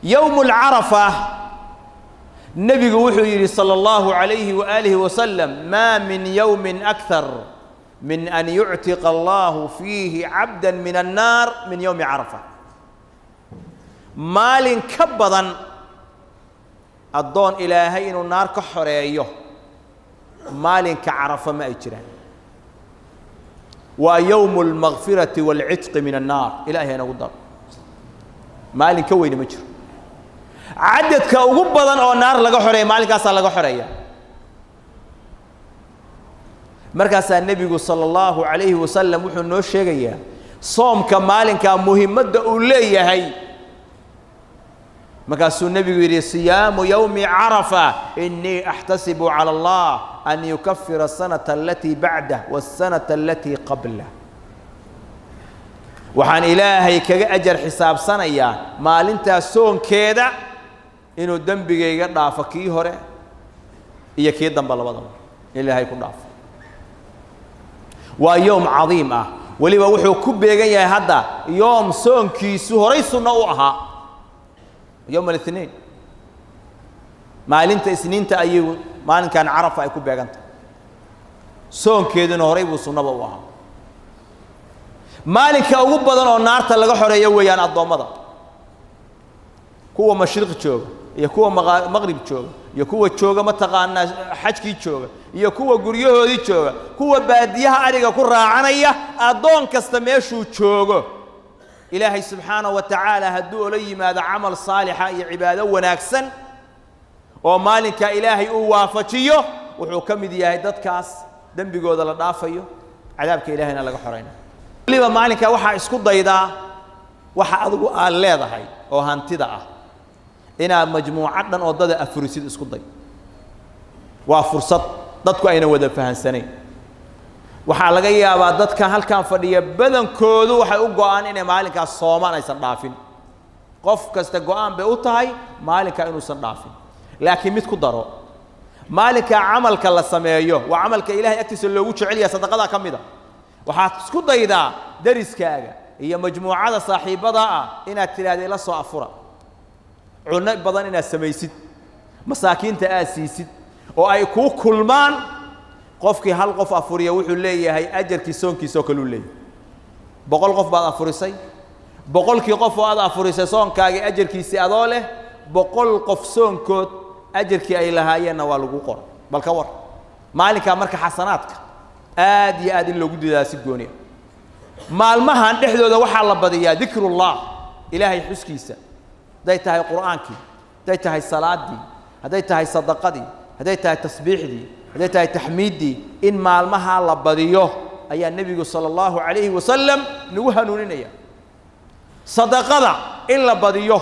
يوم العرفة النبي وحي صلى الله عليه وآله وسلم ما من يوم أكثر من أن يعتق الله فيه عبدا من النار من يوم عرفة مال كبضا الضون إلهين النار كحريه مال كعرفة ما يجران ويوم المغفرة والعتق من النار إلهي أنا قدر مال كوين مجر عدد كوجبضا أو النار لقى حريه مال كاسر لقى حريه مركز النبي صلى الله عليه وسلم وحنا نو شيغيا صوم كمالين كمهمة أولية هي مركز النبي يقول صيام يوم عرفة إني أحتسب على الله أن يكفر السنة التي بعده والسنة التي قبله وحن إلهي كأجر حساب سنة يا مالين تاسون كذا إنه الدم بيجي ضعفكي هره هي كذا دم بالله إلهي يكون ضعف ويوم عظيم ولي وحو كبيغان هذا يوم سونكيسو هوري سنوها يوم الاثنين maalinta isniinta ayuu maalinkan Carafa ay ku beeganta soonkeeduna horay buu sunnaba u ahaa maalinka ugu badan oo naarta laga xoreeyo weeyaan adoomada kuwa mashriq jooga iyo kuwa maghrib jooga iyo kuwa jooga mataqaana xajkii jooga iyo kuwa guryahoodii jooga kuwa baadiyaha ariga ku raacanaya adoon kasta meeshuu joogo ilaahay subhanahu wa ta'ala haduu la yimaado amal saalix iyo cibaado wanaagsan oo maalinka ilaahay uu waafajiyo wuxuu kamid yahay dadkaas dambigooda la dhaafayo cadaabka ilaahayna laga xoreyna waliba maalinka waxa isku daydaa waxa adigu aan leedahay oo hantida ah ina majmuucadan oo dad afurisid isku day waa fursad dadku ayna wada fahansaneen waxa laga yaabaa dadka halkan fadhiya badankoodu waxay u go'aan inay maalinka Soomaan aysan dhaafin qof kasta go'aan bay u tahay maalinka inuu san dhaafin laakiin mid ku daro maalinka amalka la sameeyo waa amalka ilaahay agtiisa loogu jecel yahay sadaqada kamida waxa isku daydaa dariskaaga iyo majmuucada saaxiibada ah inaad tiraahdo la soo afura cunno badan inaad samaysid masaakiinta aad siisid oo ay ku kulmaan qofkii hal qof afuriya wuxuu leeyahay ajarkii soonkiisa oo kale uu leeyahay 100 qof baad afurisay 100kii qof oo aad afurisay soonkaaga ajarkiisa adoo leh 100 qof soonkood ajarkii ay lahaayeenna waa lagu qor bal ka war maalinka marka xasanaadka aad iyo aad in lagu didaasi gooniya maalmahan dhexdooda waxa la badiyaa dhikrullah ilaahay xuskiisa day tahay quraankii day tahay salaadii haday tahay sadaqadii haday tahay tasbiixdii haday tahay tahmiidii in maalmaha la badiyo ayaa nabiga sallallahu alayhi wasallam nagu hanuuninaya sadaqada in la badiyo